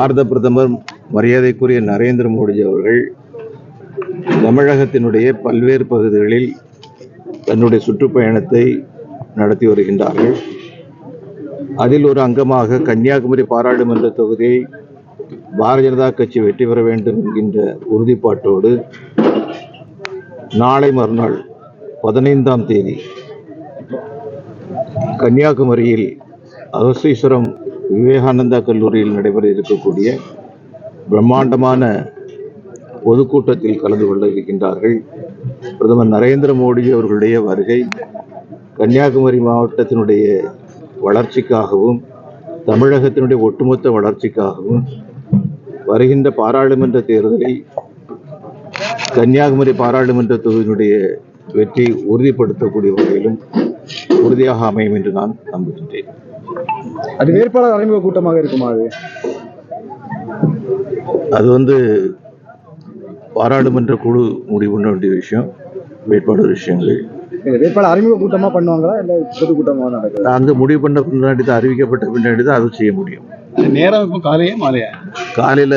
பாரத பிரதமர் மரியாதைக்குரிய நரேந்திர மோடி அவர்கள் தமிழகத்தினுடைய பல்வேறு பகுதிகளில் தன்னுடைய சுற்றுப்பயணத்தை நடத்தி வருகின்றார்கள். அதில் ஒரு அங்கமாக கன்னியாகுமரி பாராளுமன்ற தொகுதியை பாரதிய ஜனதா கட்சி வெற்றி பெற வேண்டும் என்கின்ற உறுதிப்பாட்டோடு நாளை மறுநாள் 15ஆம் தேதி கன்னியாகுமரியில் அகஸ்தீஸ்வரம் விவேகானந்தா கல்லூரியில் நடைபெற இருக்கக்கூடிய பிரம்மாண்டமான பொதுக்கூட்டத்தில் கலந்து கொள்ள இருக்கின்றார்கள். பிரதமர் நரேந்திர மோடி அவர்களுடைய வருகை கன்னியாகுமரி மாவட்டத்தினுடைய வளர்ச்சிக்காகவும் தமிழகத்தினுடைய ஒட்டுமொத்த வளர்ச்சிக்காகவும் வருகின்ற பாராளுமன்ற தேர்தலில் கன்னியாகுமரி பாராளுமன்ற தொகுதியினுடைய வெற்றி உறுதிப்படுத்தக்கூடிய வகையிலும் உறுதியாக அமையும் என்று நான் நம்புகின்றேன். அது வேட்பாளர் அறிமுக கூட்டமாக இருக்குமா? அது பாராளுமன்ற குழு முடிவு பண்ண வேண்டிய விஷயம். வேட்பாளர் விஷயங்கள் வேட்பாளர் அறிமுக கூட்டமா பண்ணுவாங்களா இல்ல பொதுக்கூட்டமாக நடக்குது? அங்க முடிவு பண்ண பின்னாடி தான், அறிவிக்கப்பட்ட பின்னாடி தான் அது செய்ய முடியும். நேரம் இப்போ காலையா மாலையா? காலையில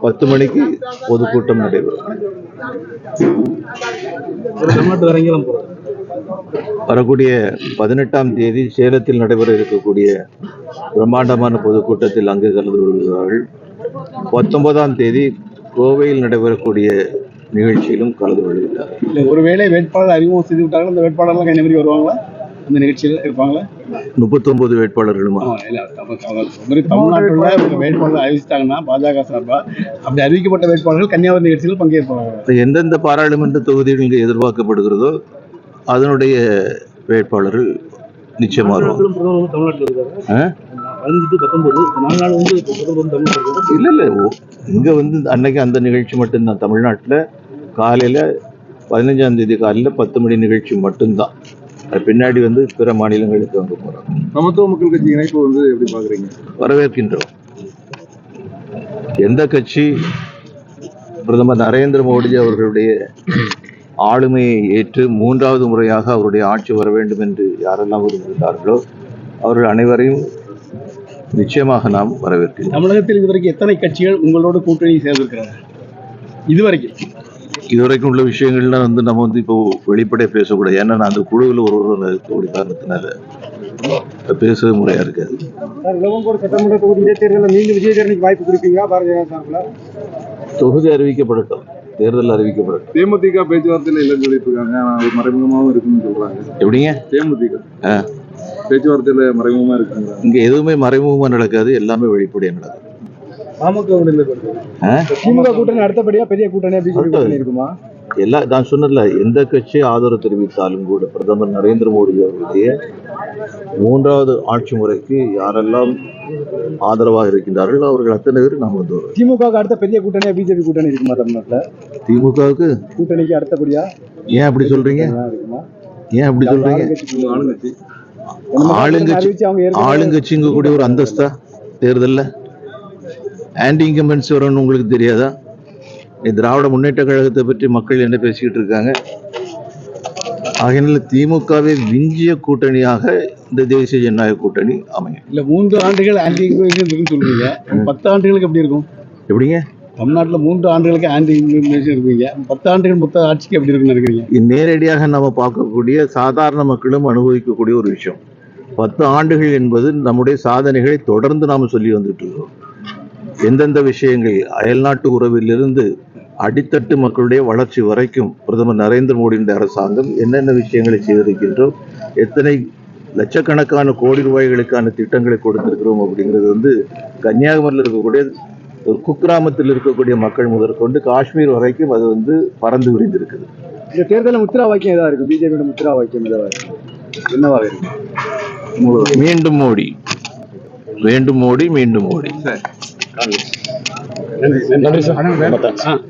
10 மணிக்கு பொதுக்கூட்டம் நடைபெறும். வரக்கூடிய 18ஆம் தேதி சேலத்தில் நடைபெற இருக்கக்கூடிய பிரம்மாண்டமான பொதுக்கூட்டத்தில் அங்கு கலந்து கொள்கிறார்கள். 19ஆம் தேதி கோவையில் நடைபெறக்கூடிய நிகழ்ச்சியிலும் கலந்து கொள்கிறார்கள். ஒருவேளை வேட்பாளர் அறிமுகம் செய்து விட்டார்கள், அந்த வேட்பாளர்லாம் கன்னியாகுமரி வருவாங்களா? அந்த நிகழ்ச்சியில் இருப்பாங்களா? 39 வேட்பாளர்களுமா? தமிழ்நாட்டில் வேட்பாளர் அறிவிச்சிட்டாங்கன்னா பாஜக சார்பா அப்படி அறிவிக்கப்பட்ட வேட்பாளர்கள் கன்னியாகுமரி நிகழ்ச்சியில் பங்கேற்பாங்க. எந்தெந்த பாராளுமன்ற தொகுதிகள் இங்கு எதிர்பார்க்கப்படுகிறதோ அதனுடைய வேட்பாளர்கள் நிச்சயமா வருவாங்க. இல்ல இங்க அன்னைக்கு அந்த நிகழ்ச்சி மட்டும்தான். தமிழ்நாட்டில் காலையில 15ஆம் தேதி காலையில 10 மணி நிகழ்ச்சி மட்டும்தான். பின்னாடி பிற மாநிலங்களுக்கு வந்து போறோம். சமத்துவ மக்கள் கட்சி இணைப்பு எப்படி பாக்குறீங்க? வரவேற்கின்றோம். எந்த கட்சி பிரதமர் நரேந்திர மோடி அவர்களுடைய ஆளுமையை ஏற்று 3வது முறையாக அவருடைய ஆட்சி வர வேண்டும் என்று யாரெல்லாம் விரும்புகிறார்களோ அவர்கள் அனைவரையும் நிச்சயமாக நாம் வரவேற்கிறோம். தமிழகத்தில் இதுவரைக்கும் எத்தனை கட்சிகள் உங்களோட கூட்டணி சேர்ந்திருக்கிறார்கள்? இதுவரைக்கும் உள்ள விஷயங்கள்லாம் நம்ம இப்போ வெளிப்படையா பேசக்கூடாது. ஏன்னா நான் அந்த குழுவில் ஒரு காரணத்தினால பேசவே முறையா இருக்காது. சட்டமன்ற தொகுதி இடைத்தேர்தலில் மீண்டும் விஜயதரணிக்கு வாய்ப்பு கொடுப்பீங்களா? பாரதிய ஜனதா சார்பில் தொகுதி அறிவிக்கப்படட்டும், தேர்தல் அறிவிக்கப்படட்டும். தேமுதிக பேச்சுவார்த்தையில் இல்லைன்னு சொல்லிட்டு இருக்காங்க, மறைமுகமாகவும் இருக்குன்னு சொல்றாங்க. எப்படிங்க? தேமுதிக பேச்சுவார்த்தையில மறைமுகமா இருக்குங்க. இங்க எதுவுமே மறைமுகமா நடக்காது, எல்லாமே வெளிப்படையா நடக்கும். திமுக கூட்டணி அடுத்தபடியா பெரிய கூட்டணி இருக்குமா? நான் சொன்னதுல எந்த கட்சி ஆதரவு தெரிவித்தாலும் கூட பிரதமர் நரேந்திர மோடி அவர்களுடைய 3வது ஆட்சி முறைக்கு யாரெல்லாம் ஆதரவாக இருக்கின்றார்கள் அவர்கள் அத்தனை பேரும் நாம் வருவோம். திமுக அடுத்த பெரிய கூட்டணியா பிஜேபி கூட்டணி இருக்குமா தமிழ்நாட்டுல? திமுகவுக்கு கூட்டணிக்கு அடுத்தபடியா? ஏன் அப்படி சொல்றீங்க? ஆளுங்கட்சிங்க கூட ஒரு அந்தஸ்தா தேர்தல்ல ஆன்டி இன்கம்பன்சி வரும்னு உங்களுக்கு தெரியாதா? திராவிட முன்னேற்ற கழகத்தை பற்றி மக்கள் என்ன பேசிக்கிட்டு இருக்காங்க? ஆகையினால திமுகவை விஞ்சிய கூட்டணியாக இந்த தேசிய ஜனநாயக கூட்டணி அமையும். இல்ல 3 ஆண்டுகள் ஆன்டி இன்கம்பன்சி சொல்றீங்க, 10 ஆண்டுகளுக்கு எப்படி இருக்கும்? எப்படிங்க? தமிழ்நாட்டில் 3 ஆண்டுகளுக்கு ஆன்டி இன்கம்பன்சி இருக்கீங்க, 10 ஆண்டுகள் மொத்த ஆட்சிக்கு எப்படி இருக்குன்னு நினைக்கிறீங்க? நேரடியாக நம்ம பார்க்கக்கூடிய சாதாரண மக்களும் அனுபவிக்கக்கூடிய ஒரு விஷயம். 10 ஆண்டுகள் என்பது நம்முடைய சாதனைகளை தொடர்ந்து நாம் சொல்லி வந்துட்டு இருக்கோம். எந்தெந்த விஷயங்கள் அயல்நாட்டு உறவிலிருந்து அடித்தட்டு மக்களுடைய வளர்ச்சி வரைக்கும் பிரதமர் நரேந்திர மோடியுடைய அரசாங்கம் என்னென்ன விஷயங்களை செய்திருக்கின்றோம், எத்தனை லட்சக்கணக்கான கோடி ரூபாய்களுக்கான திட்டங்களை கொடுத்திருக்கிறோம் அப்படிங்கிறது கன்னியாகுமரியில் இருக்கக்கூடிய குக்கிராமத்தில் இருக்கக்கூடிய மக்கள் முதற்கொண்டு காஷ்மீர் வரைக்கும் அது பறந்து விரிந்திருக்குது. இந்த தேர்தலில் முத்திரா வாக்கியம் ஏதாவது இருக்கு? பிஜேபியோட முத்திரா வாக்கியம் என்னவா இருக்கு? மீண்டும் மோடி, வேண்டும் மோடி, மீண்டும் மோடி. நன்றி சார்.